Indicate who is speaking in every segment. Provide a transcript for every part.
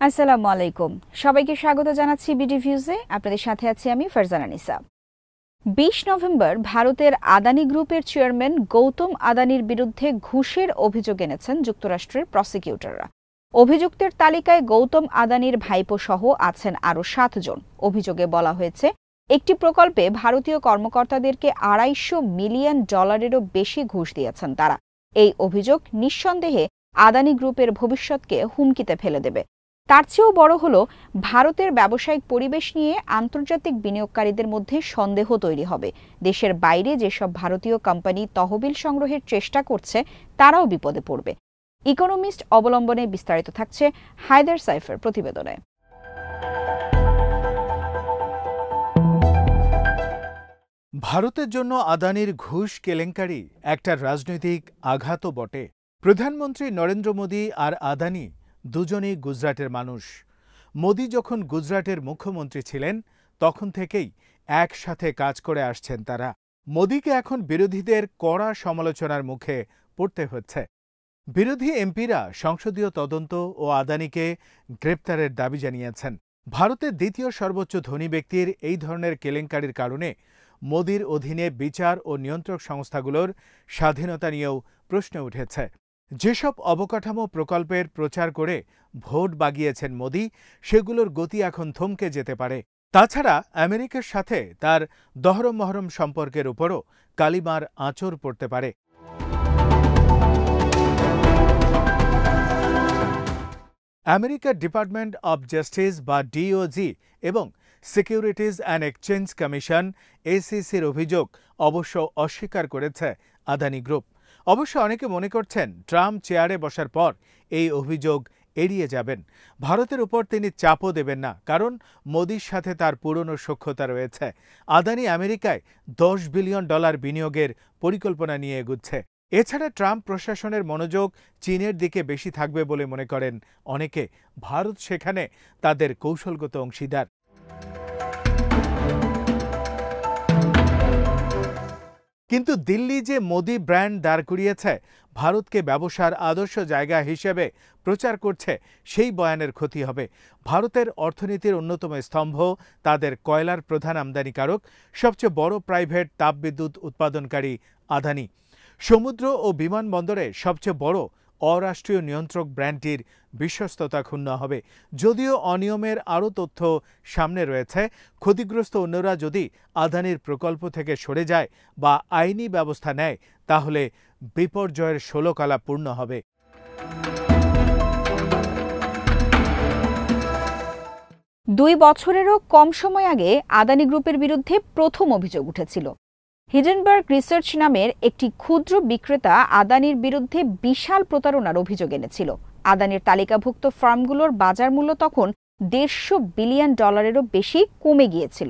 Speaker 1: আসসালামু আলাইকুম। সবাইকে স্বাগত জানাচ্ছি বিডি ভিউজে। আপনাদের সাথে আছি আমি ফারজানা নিসা। ২০ নভেম্বর ভারতের আদানি গ্রুপের চেয়ারম্যান গৌতম আদানির বিরুদ্ধে ঘুষের অভিযোগ এনেছেন যুক্তরাষ্ট্রের প্রসিকিউটররা। অভিযুক্তের তালিকায় গৌতম আদানির ভাইপো সহ আছেন আরও ৭ জন। অভিযোগে বলা হয়েছে, একটি প্রকল্পে ভারতীয় কর্মকর্তাদেরকে $২৫০ মিলিয়ন বেশি ঘুষ দিয়েছেন তারা। এই অভিযোগ নিঃসন্দেহে আদানি গ্রুপের ভবিষ্যৎকে হুমকিতে ফেলে দেবে। তার চেয়েও বড় হলো, ভারতের ব্যবসায়িক পরিবেশ নিয়ে আন্তর্জাতিক বিনিয়োগকারীদের মধ্যে সন্দেহ তৈরি হবে। দেশের বাইরে যেসব ভারতীয় কোম্পানি তহবিল সংগ্রহের চেষ্টা করছে তারাও বিপদে পড়বে। ইকোনমিস্ট অবলম্বনে বিস্তারিত থাকছে হায়দার সাইফের প্রতিবেদনে।
Speaker 2: ভারতের জন্য আদানির ঘুষ কেলেঙ্কারি একটা রাজনৈতিক আঘাতও বটে। প্রধানমন্ত্রী নরেন্দ্র মোদী আর আদানি দুজনেই গুজরাটের মানুষ। মোদী যখন গুজরাটের মুখ্যমন্ত্রী ছিলেন তখন থেকেই একসাথে কাজ করে আসছেন তারা। মোদীকে এখন বিরোধীদের কড়া সমালোচনার মুখে পড়তে হচ্ছে। বিরোধী এমপিরা সংসদীয় তদন্ত ও আদানিকে গ্রেপ্তারের দাবি জানিয়েছেন। ভারতের দ্বিতীয় সর্বোচ্চ ধনী ব্যক্তির এই ধরনের কেলেঙ্কারির কারণে মোদীর অধীনে বিচার ও নিয়ন্ত্রক সংস্থাগুলোর স্বাধীনতা নিয়েও প্রশ্ন উঠেছে। যেসব অবকাঠামো প্রকল্পের প্রচার করে ভোট বাগিয়েছেন মোদী, সেগুলোর গতি এখন থমকে যেতে পারে। তাছাড়া আমেরিকার সাথে তার দহরম মহরম সম্পর্কের উপরও কালিমার আঁচড় পড়তে পারে। আমেরিকার ডিপার্টমেন্ট অব জাস্টিস বা ডিওজি এবং সিকিউরিটিজ অ্যান্ড এক্সচেঞ্জ কমিশন এসিসির অভিযোগ অবশ্য অস্বীকার করেছে আদানি গ্রুপ। অবশ্য অনেকে মনে করছেন ট্রাম্প চেয়ারে বসার পর এই অভিযোগ এড়িয়ে যাবেন। ভারতের উপর তিনি চাপও দেবেন না, কারণ মোদীর সাথে তার পুরনো সখ্যতা রয়েছে। আদানি আমেরিকায় $10 বিলিয়ন বিনিয়োগের পরিকল্পনা নিয়ে এগুচ্ছে। এছাড়া ট্রাম্প প্রশাসনের মনোযোগ চীনের দিকে বেশি থাকবে বলে মনে করেন অনেকে। ভারত সেখানে তাদের কৌশলগত অংশীদার। কিন্তু দিল্লি যে মোদি ব্র্যান্ড দাঁড় করিয়েছে, ভারতকে ব্যবসার আদর্শ জায়গা হিসেবে প্রচার করছে, সেই বয়ানের ক্ষতি হবে। ভারতের অর্থনীতির অন্যতম স্তম্ভ, তাদের কয়লার প্রধান আমদানিকারক, সবচেয়ে বড় প্রাইভেট তাপবিদ্যুৎ উৎপাদনকারী আদানি। সমুদ্র ও বিমানবন্দরে সবচেয়ে বড় অরাষ্ট্রীয় নিয়ন্ত্রক ব্র্যান্ডটির বিশ্বস্ততা ক্ষুণ্ণ হবে। যদিও অনিয়মের আরও তথ্য সামনে রয়েছে। ক্ষতিগ্রস্ত অন্যরা যদি আদানির প্রকল্প থেকে সরে যায় বা আইনি ব্যবস্থা নেয়, তাহলে বিপর্যয়ের ষোলকলা পূর্ণ হবে।
Speaker 1: 2 বছরেরও কম সময় আগে আদানি গ্রুপের বিরুদ্ধে প্রথম অভিযোগ উঠেছিল। হিডেনবার্গ রিসার্চ নামের একটি ক্ষুদ্র বিক্রেতা আদানির বিরুদ্ধে বিশাল প্রতারণার অভিযোগ এনেছিল। আদানির তালিকাভুক্ত ফার্মগুলোর বাজার মূল্য তখন $150 বিলিয়ন বেশি কমে গিয়েছিল।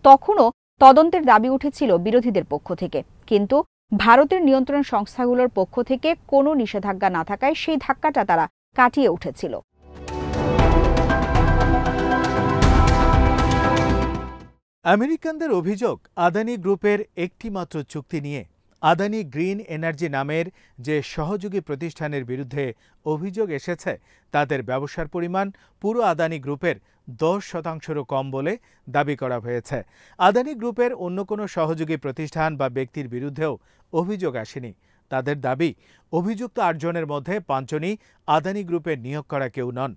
Speaker 1: তখনও তদন্তের দাবি উঠেছিল বিরোধীদের পক্ষ থেকে, কিন্তু ভারতের নিয়ন্ত্রণ সংস্থাগুলোর পক্ষ থেকে কোনো নিষেধাজ্ঞা না থাকায় সেই ধাক্কাটা তারা কাটিয়ে উঠেছিল।
Speaker 2: আমেরিকানদের অভিযোগ, আদানি গ্রুপের একটি মাত্র চুক্তি নিয়ে। আদানি গ্রিন এনার্জি নামের যে সহযোগী প্রতিষ্ঠানের বিরুদ্ধে অভিযোগ এসেছে, তাদের ব্যবসার পরিমাণ পুরো আদানি গ্রুপের 10%-রও কম বলে দাবি করা হয়েছে। আদানি গ্রুপের অন্য কোনো সহযোগী প্রতিষ্ঠান বা ব্যক্তির বিরুদ্ধেও অভিযোগ আসেনি। তাদের দাবি, অভিযুক্ত 8 জনের মধ্যে 5 জনই আদানি গ্রুপের নিয়োগ করা কেউ নন।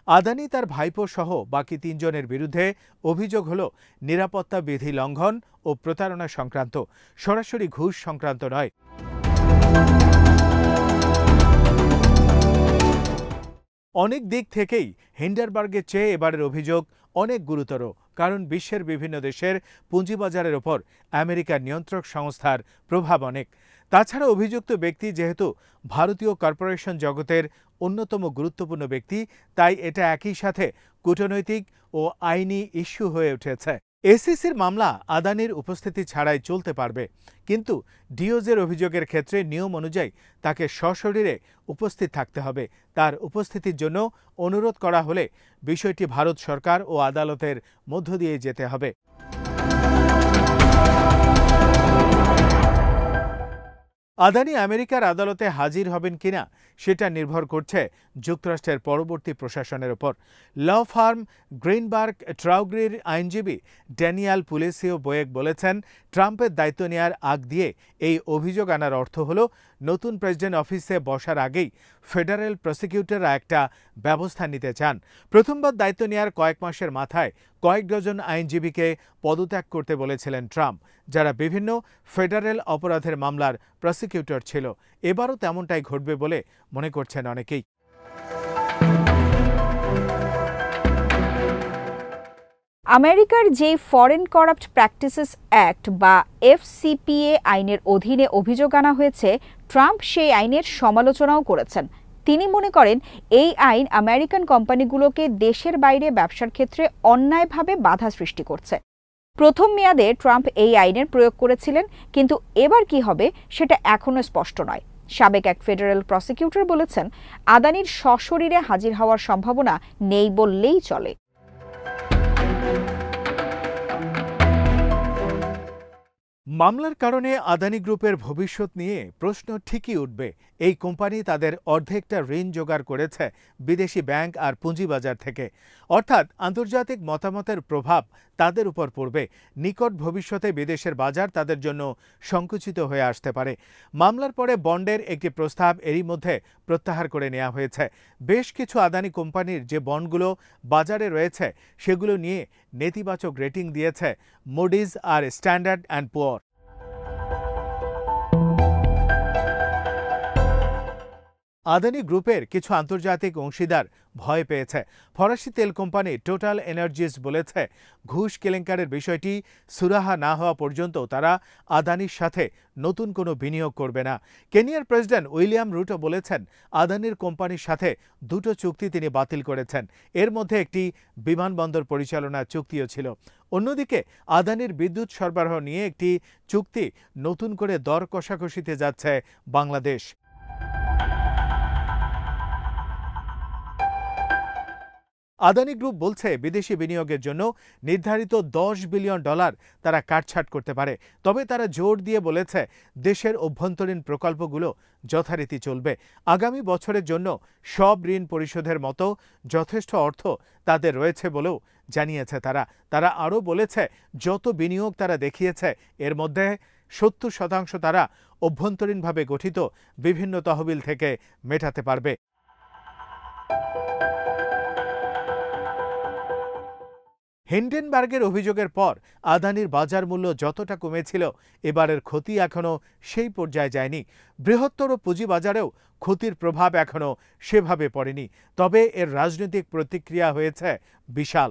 Speaker 2: আদানি তার ভাইপো সহ বাকি 3 জনের বিরুদ্ধে অভিযোগ হল নিরাপত্তা বিধি লঙ্ঘন ও প্রতারণা সংক্রান্ত, সরাসরি ঘুষ সংক্রান্ত নয়। অনেক দিক থেকেই হিন্ডেনবার্গের চেয়ে এবারের অভিযোগ অনেক গুরুতর, কারণ বিশ্বের বিভিন্ন দেশের পুঁজিবাজারের ওপর আমেরিকার নিয়ন্ত্রক সংস্থার প্রভাব অনেক। তাছাড়া অভিযুক্ত ব্যক্তি যেহেতু ভারতীয় কর্পোরেশন জগতের অন্যতম গুরুত্বপূর্ণ ব্যক্তি, তাই এটা একই সাথে কূটনৈতিক ও আইনি ইস্যু হয়ে উঠেছে। এসিসির মামলা আদানির উপস্থিতি ছাড়াই চলতে পারবে, কিন্তু ডিওজের অভিযোগের ক্ষেত্রে নিয়ম অনুযায়ী তাকে সশরীরে উপস্থিত থাকতে হবে। তার উপস্থিতির জন্য অনুরোধ করা হলে বিষয়টি ভারত সরকার ও আদালতের মধ্য দিয়ে যেতে হবে। আদানি আমেরিকার আদালতে হাজির হবেন কিনা সেটা নির্ভর করছে যুক্তরাষ্ট্রের পরবর্তী প্রশাসনের ওপর। ল ফার্ম গ্রিনবার্গ ট্রাউগ্রির আইনজীবী ড্যানিয়াল পুলেসিও বোয়েক বলেছেন, ট্রাম্পের দায়িত্ব নেওয়ার আগ দিয়ে এই অভিযোগ আনার অর্থ হল নতুন প্রেসিডেন্ট অফিসে বসার আগেই ফেডারেল প্রসিকিউটররা একটা ব্যবস্থা নিতে চান। প্রথমবার দায়িত্ব নেওয়ার কয়েক মাসের মাথায় কয়েক ডজন আইনজীবীকে পদত্যাগ করতে বলেছিলেন ট্রাম্প, যারা বিভিন্ন ফেডারেল অপরাধের মামলার প্রসিকিউটর ছিল। এবারও তেমনটাই ঘটবে বলে মনে করছেন অনেকেই।
Speaker 1: আমেরিকার যে ফরেন করাপ্ট প্র্যাকটিসেস অ্যাক্ট বা এফসিপিএ আইনের অধীনে অভিযোগ আনা হয়েছে, ট্রাম্প সেই আইনের সমালোচনাও করেছেন। তিনি মনে করেন এই আইন আমেরিকান কোম্পানিগুলোকে দেশের বাইরে ব্যবসার ক্ষেত্রে অন্যায়ভাবে বাধা সৃষ্টি করছে। প্রথম মেয়াদে ট্রাম্প এই আইনের প্রয়োগ করেছিলেন, কিন্তু এবার কি হবে সেটা এখনও স্পষ্ট নয়। সাবেক এক ফেডারেল প্রসিকিউটর বলেছেন, আদানির সশরীরে হাজির হওয়ার সম্ভাবনা নেই বললেই চলে।
Speaker 2: মামলার কারণে আদানি গ্রুপের ভবিষ্যৎ নিয়ে প্রশ্ন ঠিকই উঠবে। এই কোম্পানি তাদের অর্ধেকটা ঋণ জোগাড় করেছে বিদেশি ব্যাংক আর পুঁজিবাজার থেকে, অর্থাৎ আন্তর্জাতিক মতামতের প্রভাব তাদের উপর পড়বে। নিকট ভবিষ্যতে বিদেশের বাজার তাদের জন্য সংকুচিত হয়ে আসতে পারে। মামলার পরে বন্ডের একটি প্রস্তাব এরই মধ্যে প্রত্যাহার করে নেওয়া হয়েছে। বেশ কিছু আদানি কোম্পানির যে বন্ডগুলো বাজারে রয়েছে সেগুলো নিয়ে নেতিবাচক রেটিং দিয়েছে মুডিজ আর স্ট্যান্ডার্ড অ্যান্ড পুয়ার। আদানি গ্রুপের কিছু আন্তর্জাতিক অংশীদার ভয় পেয়েছে। ফরাসি তেল কোম্পানি টোটাল এনার্জিস বলেছে, ঘুষ কেলেঙ্কারের বিষয়টি সুরাহা না হওয়া পর্যন্ত তারা আদানির সাথে নতুন কোনো বিনিয়োগ করবে না। কেনিয়ার প্রেসিডেন্ট উইলিয়াম রুটো বলেছেন, আদানির কোম্পানির সাথে দুটো চুক্তি তিনি বাতিল করেছেন। এর মধ্যে একটি বিমানবন্দর পরিচালনা চুক্তিও ছিল। অন্যদিকে আদানির বিদ্যুৎ সরবরাহ নিয়ে একটি চুক্তি নতুন করে দর কষাকষিতে যাচ্ছে বাংলাদেশ। আদানি গ্রুপ বলছে, বিদেশি বিনিয়োগের জন্য নির্ধারিত $10 বিলিয়ন তারা কাটছাঁট করতে পারে। তবে তারা জোর দিয়ে বলেছে, দেশের অভ্যন্তরীণ প্রকল্পগুলো যথারীতি চলবে। আগামী বছরের জন্য সব ঋণ পরিশোধের মতো যথেষ্ট অর্থ তাদের রয়েছে বলেও জানিয়েছে তারা আরও বলেছে, যত বিনিয়োগ তারা দেখিয়েছে এর মধ্যে 70% তারা অভ্যন্তরীণভাবে গঠিত বিভিন্ন তহবিল থেকে মেটাতে পারবে। হিন্ডেনবার্গের অভিযোগের পর আদানির বাজার মূল্য যতটা কমেছিল, এবারের ক্ষতি এখনও সেই পর্যায়ে যায়নি। বৃহত্তর পুঁজিবাজারেও ক্ষতির প্রভাব এখনও সেভাবে পড়েনি, তবে এর রাজনৈতিক প্রতিক্রিয়া হয়েছে বিশাল।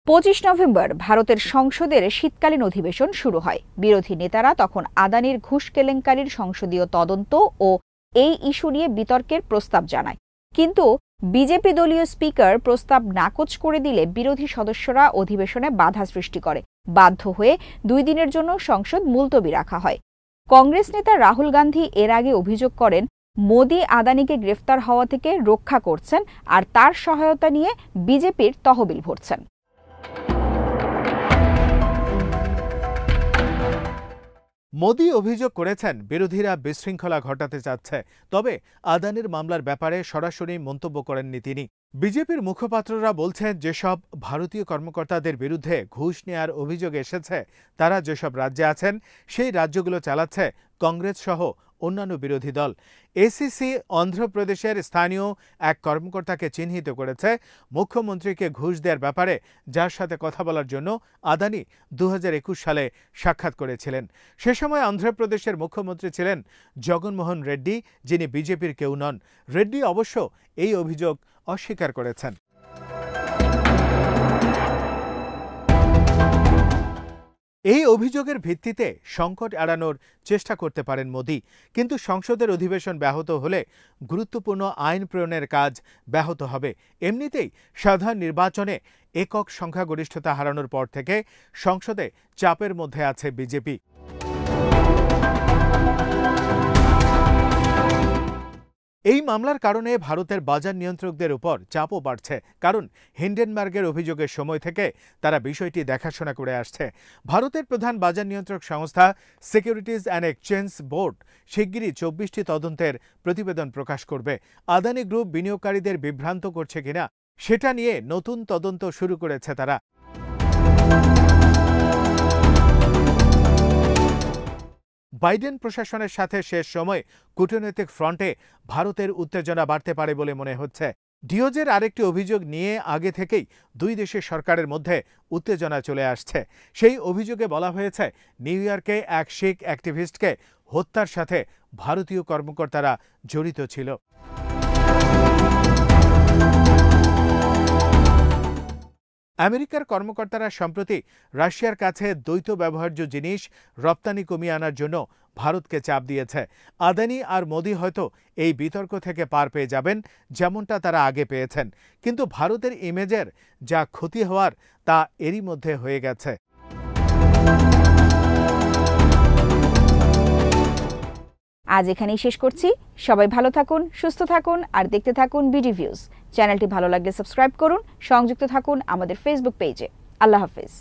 Speaker 1: 25 নভেম্বর ভারতের সংসদের শীতকালীন অধিবেশন শুরু হয়। বিরোধী নেতারা তখন আদানির ঘুষ কেলেঙ্কারির সংসদীয় তদন্ত ও এই ইস্যু নিয়ে বিতর্কের প্রস্তাব জানায়। কিন্তু বিজেপি দলীয় স্পিকার প্রস্তাব নাকচ করে দিলে বিরোধী সদস্যরা অধিবেশনে বাধা সৃষ্টি করে। বাধ্য হয়ে 2 দিনের জন্য সংসদ মুলতবি রাখা হয়। কংগ্রেস নেতা রাহুল গান্ধী এর আগে অভিযোগ করেন, মোদি আদানিকে গ্রেফতার হওয়া থেকে রক্ষা করছেন আর তার সহায়তা নিয়ে বিজেপির তহবিল ভরছেন।
Speaker 2: মোদি অভিযোগ করেছেন, বিরোধীরা বিশৃঙ্খলা ঘটাতে চাচ্ছে। তবে আদানির মামলার ব্যাপারে সরাসরি মন্তব্য করেননি তিনি। বিজেপির মুখপাত্ররা বলছেন, যেসব ভারতীয় কর্মকর্তাদের বিরুদ্ধে ঘুষ নেওয়ার অভিযোগ এসেছে তারা যেসব রাজ্যে আছেন সেই রাজ্যগুলো চালাচ্ছে কংগ্রেস সহ অন্যান্য বিরোধী দল। এসিসি অন্ধ্রপ্রদেশের স্থানীয় এক কর্মকর্তাকে চিহ্নিত করেছে মুখ্যমন্ত্রীকে ঘুষ দেওয়ার ব্যাপারে, যার সাথে কথা বলার জন্য আদানি 2021 সালে সাক্ষাৎ করেছিলেন। সে সময় অন্ধ্রপ্রদেশের মুখ্যমন্ত্রী ছিলেন জগনমোহন রেড্ডি, যিনি বিজেপির কেউ নন। রেড্ডি অবশ্য এই অভিযোগ অস্বীকার করেছেন। এই অভিযোগের ভিত্তিতে সংকট এড়ানোর চেষ্টা করতে পারেন মোদি, কিন্তু সংসদের অধিবেশন ব্যাহত হলে গুরুত্বপূর্ণ আইন প্রণয়নের কাজ ব্যাহত হবে। এমনিতেই সাধারণ নির্বাচনে একক সংখ্যাগরিষ্ঠতা হারানোর পর থেকে সংসদে চাপের মধ্যে আছে বিজেপি। এই মামলার কারণে ভারতের বাজার নিয়ন্ত্রকদের উপর চাপও বাড়ছে, কারণ হিন্ডেনবার্গের অভিযোগের সময় থেকে তারা বিষয়টি দেখাশোনা করে আসছে। ভারতের প্রধান বাজার নিয়ন্ত্রক সংস্থা সিকিউরিটিজ অ্যান্ড এক্সচেঞ্জ বোর্ড শিগগিরই 24টি তদন্তের প্রতিবেদন প্রকাশ করবে। আদানি গ্রুপ বিনিয়োগকারীদের বিভ্রান্ত করছে কিনা সেটা নিয়ে নতুন তদন্ত শুরু করেছে তারা। বাইডেন প্রশাসনের সাথে শেষ সময় কূটনৈতিক ফ্রন্টে ভারতের উত্তেজনা বাড়তে পারে বলে মনে হচ্ছে। ডিওজের আরেকটি অভিযোগ নিয়ে আগে থেকেই দুই দেশের সরকারের মধ্যে উত্তেজনা চলে আসছে। সেই অভিযোগে বলা হয়েছে, নিউ ইয়র্কে এক শিখ অ্যাক্টিভিস্টকে হত্যার সাথে ভারতীয় কর্মকর্তারা জড়িত ছিল। আমেরিকার কর্মকর্তারা সম্প্রতি রাশিয়ার কাছে দ্বৈত ব্যবহার্য জিনিস রপ্তানি কমিয়ে আনার জন্য ভারতকে চাপ দিয়েছে। আদানি আর মোদি হয়তো এই বিতর্ক থেকে পার পেয়ে যাবেন, যেমনটা তারা আগে পেয়েছেন, কিন্তু ভারতের ইমেজের যা ক্ষতি হওয়ার তা এরই মধ্যে হয়ে গেছে।
Speaker 1: আজ এখানেই শেষ করছি। সবাই ভালো থাকুন, সুস্থ থাকুন আর দেখতে থাকুন বিডি ভিউজ। চ্যানেলটি ভালো লাগলে সাবস্ক্রাইব করুন, সংযুক্ত থাকুন আমাদের ফেসবুক পেজে। আল্লাহ হাফেজ।